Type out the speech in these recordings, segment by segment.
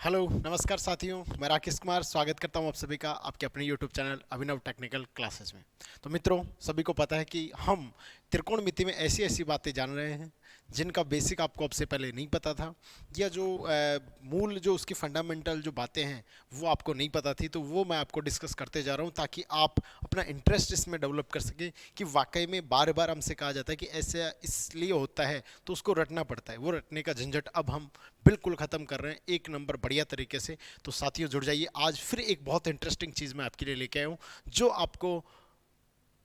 Hello नमस्कार साथियों, मैं राकेश कुमार स्वागत करता हूं आप सभी का आपके अपने यूट्यूब चैनल अभिनव टेक्निकल क्लासेस में। तो मित्रों, सभी को पता है कि हम त्रिकोणमिति में ऐसी ऐसी बातें जान रहे हैं जिनका बेसिक आपको अब से पहले नहीं पता था, या जो मूल जो उसकी फंडामेंटल जो बातें हैं वो आपको नहीं पता थी। तो वो मैं आपको डिस्कस करते जा रहा हूं ताकि आप अपना इंटरेस्ट इसमें डेवलप कर सकें कि वाकई में बार बार हमसे कहा जाता है कि ऐसे इसलिए होता है, तो उसको रटना पड़ता है। वो रटने का झंझट अब हम बिल्कुल ख़त्म कर रहे हैं, एक नंबर बढ़िया तरीके से। तो साथियों जुड़ जाइए, आज फिर एक बहुत इंटरेस्टिंग चीज़ मैं आपके लिए लेके आया हूँ जो आपको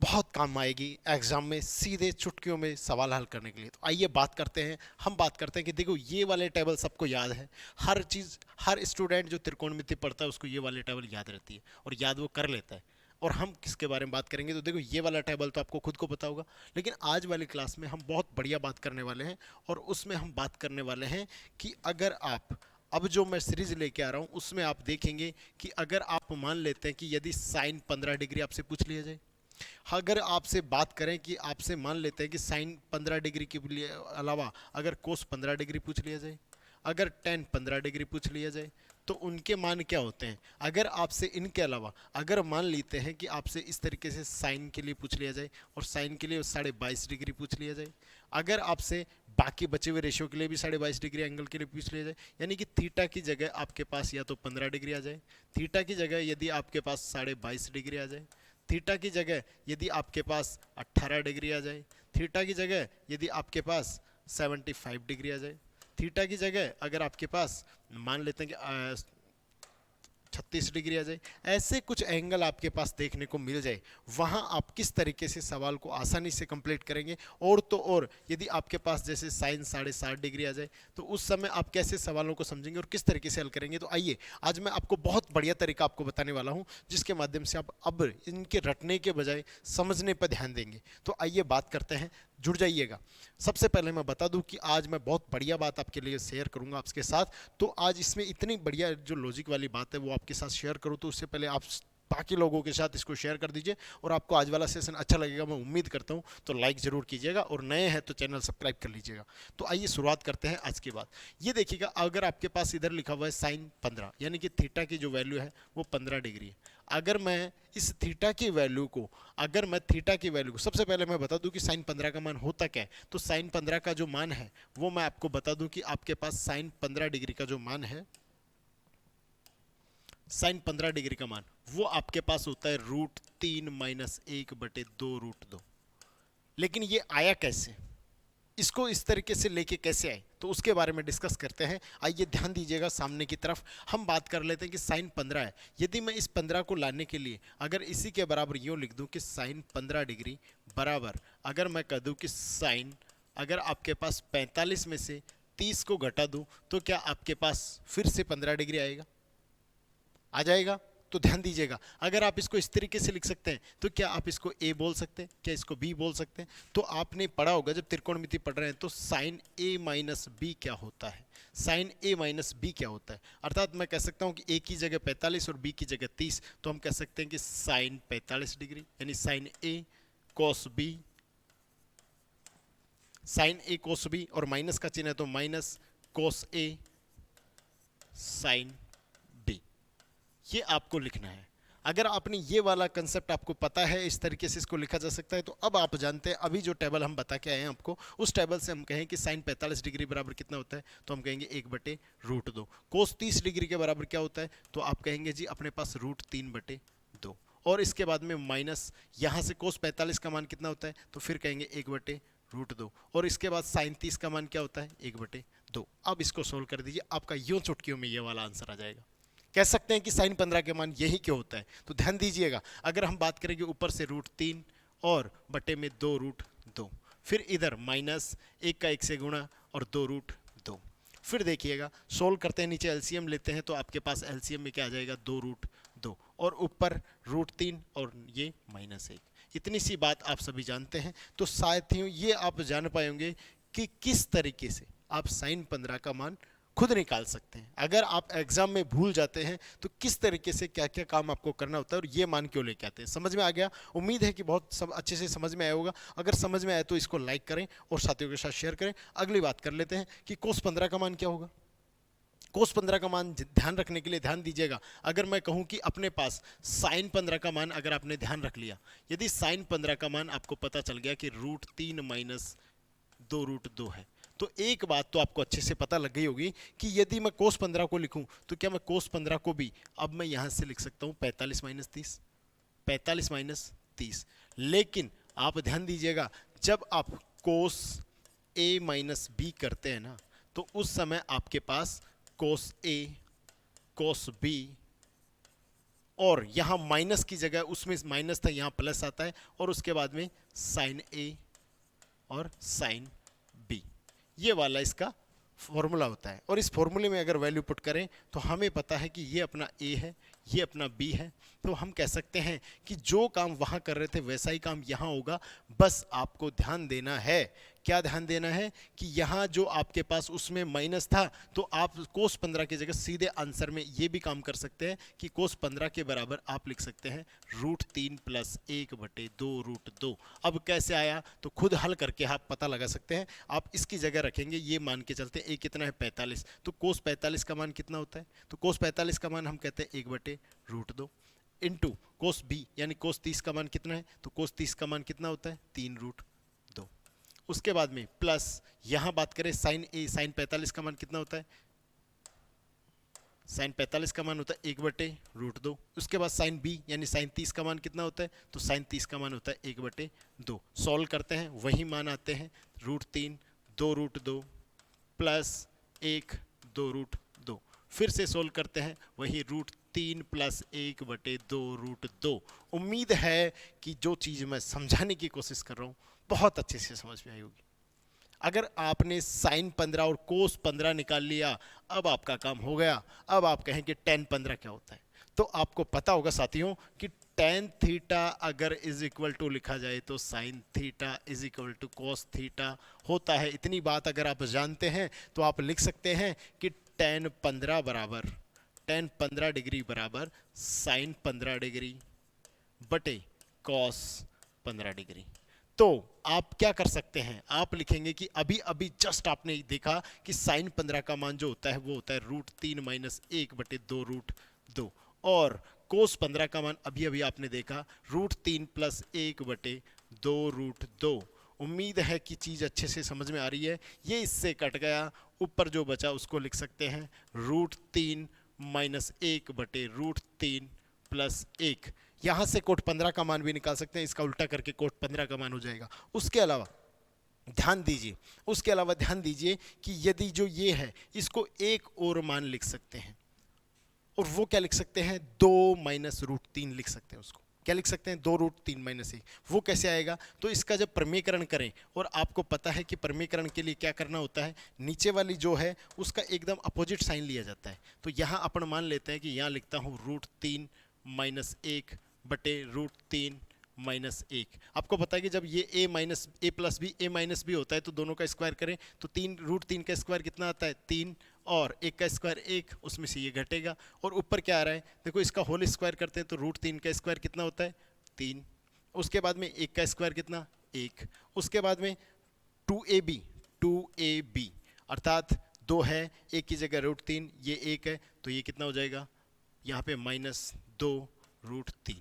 बहुत काम आएगी एग्जाम में सीधे चुटकियों में सवाल हल करने के लिए। तो आइए बात करते हैं। हम बात करते हैं कि देखो, ये वाले टेबल सबको याद है। हर चीज़, हर स्टूडेंट जो त्रिकोणमिति पढ़ता है उसको ये वाले टेबल याद रहती है और याद वो कर लेता है। और हम किसके बारे में बात करेंगे? तो देखो, ये वाला टेबल तो आपको खुद को पता होगा, लेकिन आज वाली क्लास में हम बहुत बढ़िया बात करने वाले हैं। और उसमें हम बात करने वाले हैं कि अगर आप, अब जो मैं सीरीज लेके आ रहा हूँ उसमें आप देखेंगे कि अगर आप मान लेते हैं कि यदि साइन 15 डिग्री आपसे पूछ लिया जाए, अगर आपसे बात करें कि आपसे मान लेते हैं कि साइन 15 डिग्री के अलावा अगर कोस 15 डिग्री पूछ लिया जाए, अगर टेन 15 डिग्री पूछ लिया जाए, तो उनके मान क्या होते हैं? अगर आपसे इनके अलावा अगर मान लेते हैं कि आपसे इस तरीके से साइन के लिए पूछ लिया जाए और साइन के लिए 22.5 डिग्री पूछ लिया जाए, अगर आपसे बाकी बचे हुए रेशियो के लिए भी 22.5 डिग्री एंगल के लिए पूछ लिया जाए, यानी कि थीटा की जगह आपके पास या तो 15 डिग्री आ जाए, थीटा की जगह यदि आपके पास 22.5 डिग्री आ जाए, थीटा की जगह यदि आपके पास 18 डिग्री आ जाए, थीटा की जगह यदि आपके पास 75 डिग्री आ जाए, थीटा की जगह अगर आपके पास मान लेते हैं कि 36 डिग्री आ जाए, ऐसे कुछ एंगल आपके पास देखने को मिल जाए, वहां आप किस तरीके से सवाल को आसानी से कंप्लीट करेंगे। और तो और यदि आपके पास जैसे साइन 7.5 डिग्री आ जाए, तो उस समय आप कैसे सवालों को समझेंगे और किस तरीके से हल करेंगे। तो आइए, आज मैं आपको बहुत बढ़िया तरीका आपको बताने वाला हूं जिसके माध्यम से आप अब इनके रटने के बजाय समझने पर ध्यान देंगे। तो आइए बात करते हैं, जुड़ जाइएगा। सबसे पहले मैं बता दूं कि आज मैं बहुत बढ़िया बात आपके लिए शेयर करूंगा आपके साथ। तो आज इसमें इतनी बढ़िया जो लॉजिक वाली बात है वो आपके साथ शेयर करूं, तो उससे पहले आप बाकी लोगों के साथ इसको शेयर कर दीजिए। और आपको आज वाला सेशन अच्छा लगेगा, मैं उम्मीद करता हूं। तो लाइक जरूर कीजिएगा और नए हैं तो चैनल सब्सक्राइब कर लीजिएगा। तो आइए शुरुआत करते हैं आज की बात। ये देखिएगा, अगर आपके पास इधर लिखा हुआ है साइन 15, यानी कि थीटा की जो वैल्यू है वो 15 डिग्री है। अगर मैं इस थीटा की वैल्यू को, अगर मैं थीटा की वैल्यू को, सबसे पहले मैं बता दूं कि साइन 15 का मान होता क्या है। तो साइन 15 का जो मान है वो मैं आपको बता दूं कि आपके पास साइन 15 डिग्री का जो मान है, साइन 15 डिग्री का मान वो आपके पास होता है √3 - 1/2 √2। लेकिन ये आया कैसे, इसको इस तरीके से लेके कैसे आए, तो उसके बारे में डिस्कस करते हैं। आइए ध्यान दीजिएगा सामने की तरफ। हम बात कर लेते हैं कि साइन 15 है। यदि मैं इस 15 को लाने के लिए अगर इसी के बराबर यूँ लिख दूं कि साइन 15 डिग्री बराबर, अगर मैं कह दूं कि साइन, अगर आपके पास 45 में से 30 को घटा दूं, तो क्या आपके पास फिर से 15 डिग्री आएगा? आ जाएगा। तो ध्यान दीजिएगा, अगर आप इसको इस तरीके से लिख सकते हैं तो क्या आप इसको ए बोल सकते हैं, क्या इसको बी बोल सकते हैं? तो आपने पढ़ा होगा जब त्रिकोणमिति पढ़ रहे हैं तो साइन ए माइनस बी क्या होता है, साइन ए माइनस बी क्या होता है। अर्थात मैं कह सकता हूं कि ए की जगह 45 और बी की जगह 30, तो हम कह सकते हैं कि साइन 45 डिग्री, यानी साइन ए कोस बी, साइन ए कोस बी, और माइनस का चिन्ह है तो माइनस कोस ए साइन बी। ये आपको लिखना है। अगर आपने ये वाला कंसेप्ट आपको पता है, इस तरीके से इसको लिखा जा सकता है, तो अब आप जानते हैं, अभी जो टेबल हम बता के आए हैं आपको, उस टेबल से हम कहें कि साइन 45 डिग्री बराबर कितना होता है, तो हम कहेंगे 1/√2। कोस 30 डिग्री के बराबर क्या होता है, तो आप कहेंगे जी अपने पास √3/2। और इसके बाद में माइनस, यहाँ से कोस 45 का मान कितना होता है, तो फिर कहेंगे 1/√2। और इसके बाद साइन 30 का मान क्या होता है, 1/2। अब इसको सोल्व कर दीजिए, आपका यूं चुटकियों में ये वाला आंसर आ जाएगा। कह सकते हैं कि साइन 15 के मान यही क्यों होता है। तो ध्यान दीजिएगा, अगर हम बात करेंगे ऊपर से √3 और बटे में 2√2, फिर इधर माइनस 1 का 1 से गुणा और 2√2, फिर देखिएगा सोल्व करते हैं, नीचे एलसीएम लेते हैं तो आपके पास एलसीएम में क्या आ जाएगा, 2√2, और ऊपर √3 और ये -1। इतनी सी बात आप सभी जानते हैं। तो साथियों, ये आप जान पाएंगे कि किस तरीके से आप साइन 15 का मान खुद निकाल सकते हैं। अगर आप एग्जाम में भूल जाते हैं तो किस तरीके से क्या क्या काम आपको करना होता है और ये मान क्यों लेके आते हैं। समझ में आ गया? उम्मीद है कि बहुत अच्छे से समझ में आया होगा। अगर समझ में आया तो इसको लाइक करें और साथियों के साथ शेयर करें। अगली बात कर लेते हैं कि कोस 15 का मान क्या होगा। कोस 15 का मान ध्यान रखने के लिए ध्यान दीजिएगा, अगर मैं कहूं कि अपने पास साइन 15 का मान अगर आपने ध्यान रख लिया, यदि साइन 15 का मान आपको पता चल गया कि √3 माइनस 2√2 है, तो एक बात तो आपको अच्छे से पता लग गई होगी कि यदि मैं कोस 15 को लिखूं तो क्या मैं कोस 15 को भी अब मैं यहां से लिख सकता हूं 45 माइनस 30, 45 माइनस 30। लेकिन आप ध्यान दीजिएगा, जब आप कोस ए माइनस बी करते हैं ना, तो उस समय आपके पास कोस ए, कोस बी, और यहां माइनस की जगह उसमें माइनस था, यहां प्लस आता है, और उसके बाद में साइन ए और साइन बी, ये वाला इसका फॉर्मूला होता है। और इस फॉर्मूले में अगर वैल्यू पुट करें तो हमें पता है कि ये अपना ए है, ये अपना बी है, तो हम कह सकते हैं कि जो काम वहां कर रहे थे वैसा ही काम यहां होगा। बस आपको ध्यान देना है, क्या ध्यान देना है कि यहां जो आपके पास उसमें माइनस था, तो आप कोस 15 की जगह सीधे आंसर में ये भी काम कर सकते हैं कि कोस 15 के बराबर आप लिख सकते हैं √3 प्लस 1/2√2। अब कैसे आया तो खुद हल करके आप पता लगा सकते हैं। आप इसकी जगह रखेंगे, ये मान के चलते हैं ए कितना है 45, तो कोस 45 का मान कितना होता है, तो कोस 45 का मान हम कहते हैं 1/√2 इंटू कोस बी यानी कोस 30 का मान कितना है, तो कोस 30 का मान कितना होता है 3√2। उसके बाद में प्लस यहां बात करें साइन ए, साइन 45 का मान कितना होता है, साइन 45 का मान होता है 1/√2। उसके बाद साइन बी यानी साइन 30 का मान कितना होता है, तो साइन 30 का मान होता है 1/2। सॉल्व करते हैं वही मान आते हैं √3 2√2 प्लस 1 2√2। फिर से सोल्व करते हैं वही √3 प्लस 1/2√2। उम्मीद है कि जो चीज़ मैं समझाने की कोशिश कर रहा हूँ बहुत अच्छे से समझ में आई होगी। अगर आपने साइन 15 और कोस 15 निकाल लिया, अब आपका काम हो गया। अब आप कहें कि टेन 15 क्या होता है, तो आपको पता होगा साथियों कि टेन थीटा अगर इज इक्वल टू लिखा जाए तो sine theta is equal to cos theta होता है। इतनी बात अगर आप जानते हैं तो आप लिख सकते हैं कि टेन 15 डिग्री बराबर साइन 15 डिग्री बटे कॉस 15 डिग्री। तो आप क्या कर सकते हैं, आप लिखेंगे कि अभी अभी जस्ट आपने देखा कि साइन 15 का मान जो होता है वो होता है √3 माइनस 1/2√2, और कोस 15 का मान अभी अभी आपने देखा √3 प्लस 1/2√2। उम्मीद है कि चीज़ अच्छे से समझ में आ रही है। ये इससे कट गया, ऊपर जो बचा उसको लिख सकते हैं √3 माइनस 1/√3 प्लस 1। यहां से कोट 15 का मान भी निकाल सकते हैं, इसका उल्टा करके कोट 15 का मान हो जाएगा। उसके अलावा ध्यान दीजिए कि यदि जो ये है इसको एक और मान लिख सकते हैं, और वो क्या लिख सकते हैं 2 माइनस √3 लिख सकते हैं। उसको क्या लिख सकते हैं 2√3 माइनस 1। वो कैसे आएगा, तो इसका जब प्रमेयकरण करें, और आपको पता है कि प्रमेयकरण के लिए क्या करना होता है, नीचे वाली जो है उसका एकदम अपोजिट साइन लिया जाता है। तो यहाँ अपन मान लेते हैं कि यहाँ लिखता हूँ √3 माइनस 1 बटे √3 माइनस 1। आपको पता है कि जब ये a minus a plus b a minus b होता है तो दोनों का स्क्वायर करें तो √3 का स्क्वायर कितना आता है 3, और 1 का स्क्वायर 1, उसमें से ये घटेगा, और ऊपर क्या आ रहा है देखो, इसका होल स्क्वायर करते हैं तो √3 का स्क्वायर कितना होता है 3। उसके बाद में 1 का स्क्वायर कितना 1। उसके बाद में 2ab अर्थात 2 है, 1 की जगह √3, ये 1 है तो ये कितना हो जाएगा यहाँ पे -2√3।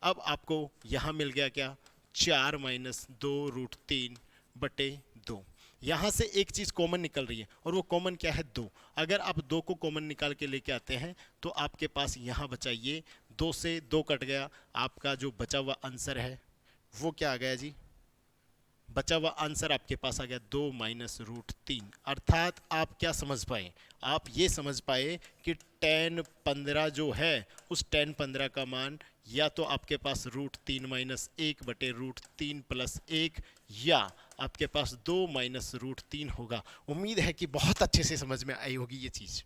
अब आपको यहाँ मिल गया क्या 4 माइनस 2√3 बटे 2। यहाँ से एक चीज़ कॉमन निकल रही है, और वो कॉमन क्या है 2। अगर आप 2 को कॉमन निकाल के लेके आते हैं तो आपके पास यहाँ बचा ये 2 से 2 कट गया, आपका जो बचा हुआ आंसर है वो क्या आ गया जी, बचा हुआ आंसर आपके पास आ गया 2 माइनस √3। अर्थात आप क्या समझ पाए, आप ये समझ पाए कि टेन 15 जो है उस टेन 15 का मान या तो आपके पास √3 माइनस 1 बटे √3 प्लस 1, या आपके पास 2 माइनस √3 होगा। उम्मीद है कि बहुत अच्छे से समझ में आई होगी ये चीज़।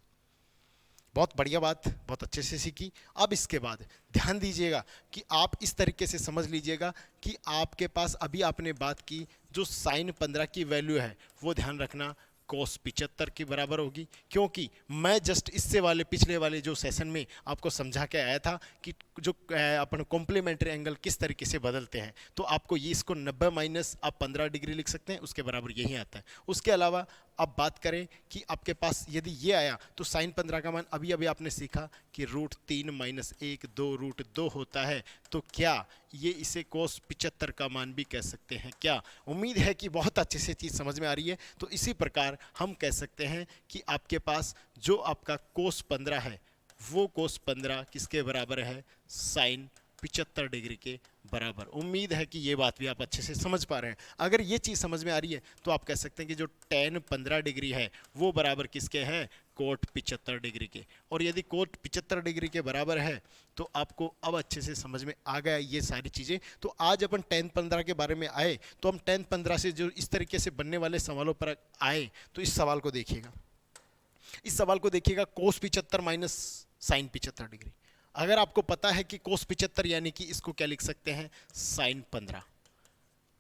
बहुत बढ़िया बात, बहुत अच्छे से सीखी। अब इसके बाद ध्यान दीजिएगा कि आप इस तरीके से समझ लीजिएगा कि आपके पास अभी आपने बात की जो साइन 15 की वैल्यू है वो ध्यान रखना cos 75 के बराबर होगी, क्योंकि मैं जस्ट इससे वाले पिछले वाले जो सेशन में आपको समझा के आया था कि जो अपन कॉम्प्लीमेंट्री एंगल किस तरीके से बदलते हैं, तो आपको ये इसको 90 माइनस आप 15 डिग्री लिख सकते हैं, उसके बराबर यही आता है। उसके अलावा अब बात करें कि आपके पास यदि ये आया तो साइन 15 का मान अभी अभी आपने सीखा कि √3 - 1 2√2 होता है, तो क्या ये इसे कोस 75 का मान भी कह सकते हैं क्या? उम्मीद है कि बहुत अच्छे से चीज़ समझ में आ रही है। तो इसी प्रकार हम कह सकते हैं कि आपके पास जो आपका कोस 15 है वो कोस 15 किसके बराबर है? साइन 75 डिग्री के बराबर। उम्मीद है कि ये बात भी आप अच्छे से समझ पा रहे हैं। अगर ये चीज़ समझ में आ रही है तो आप कह सकते हैं कि जो tan 15 डिग्री है वो बराबर किसके है? कोट 75 डिग्री के। और यदि कोट 75 डिग्री के बराबर है तो आपको अब अच्छे से समझ में आ गया ये सारी चीज़ें। तो आज अपन tan 15 के बारे में आए तो हम tan 15 से जो इस तरीके से बनने वाले सवालों पर आए तो इस सवाल को देखिएगा। इस सवाल को देखिएगा, कोस 75 माइनस साइन 75 डिग्री। अगर आपको पता है कि कोस 75 यानी कि इसको क्या लिख सकते हैं? साइन 15।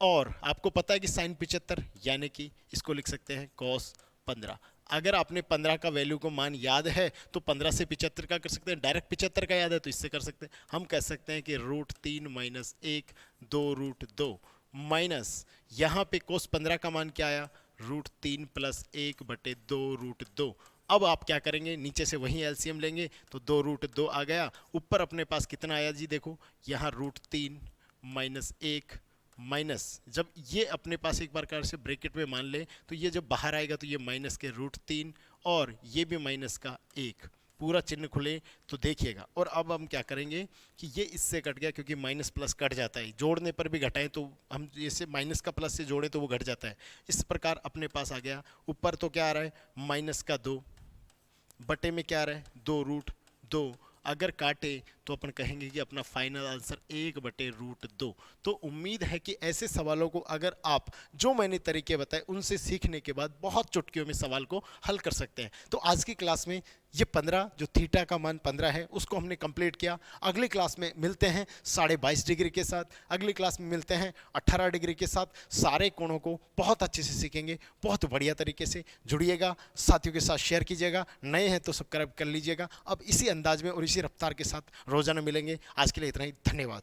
और आपको पता है कि साइन 75 यानी कि इसको लिख सकते हैं कोस 15। अगर आपने 15 का वैल्यू को मान याद है तो 15 से 75 का कर सकते हैं, डायरेक्ट 75 का याद है तो इससे कर सकते हैं। हम कह सकते हैं कि √3 - 1 2√2 माइनस यहाँ पे कोस 15 का मान क्या आया? √3 + 1/2√2। अब आप क्या करेंगे? नीचे से वही एलसीएम लेंगे तो 2√2 आ गया। ऊपर अपने पास कितना आया जी? देखो यहाँ √3 - 1 माइनस, जब ये अपने पास एक बार से ब्रैकेट में मान ले तो ये जब बाहर आएगा तो ये माइनस के √3 और ये भी माइनस का 1, पूरा चिन्ह खुले तो देखिएगा। और अब हम क्या करेंगे कि ये इससे कट गया क्योंकि माइनस प्लस कट जाता है, जोड़ने पर भी घटाएं तो हम जैसे माइनस का प्लस से जोड़ें तो वो घट जाता है। इस प्रकार अपने पास आ गया। ऊपर तो क्या आ रहा है? माइनस का 2 बटे में क्या आ रहा है? 2√2। अगर काटे तो अपन कहेंगे कि अपना फाइनल आंसर 1/√2। तो उम्मीद है कि ऐसे सवालों को अगर आप जो मैंने तरीके बताए उनसे सीखने के बाद बहुत चुटकियों में सवाल को हल कर सकते हैं। तो आज की क्लास में ये 15 जो थीटा का मान 15 है उसको हमने कंप्लीट किया। अगली क्लास में मिलते हैं 22.5 डिग्री के साथ, अगली क्लास में मिलते हैं 18 डिग्री के साथ। सारे कोणों को बहुत अच्छे से सीखेंगे, बहुत बढ़िया तरीके से। जुड़िएगा, साथियों के साथ शेयर कीजिएगा, नए हैं तो सब्सक्राइब कर लीजिएगा। अब इसी अंदाज में और इसी रफ्तार के साथ रोजाना मिलेंगे। आज के लिए इतना ही, धन्यवाद।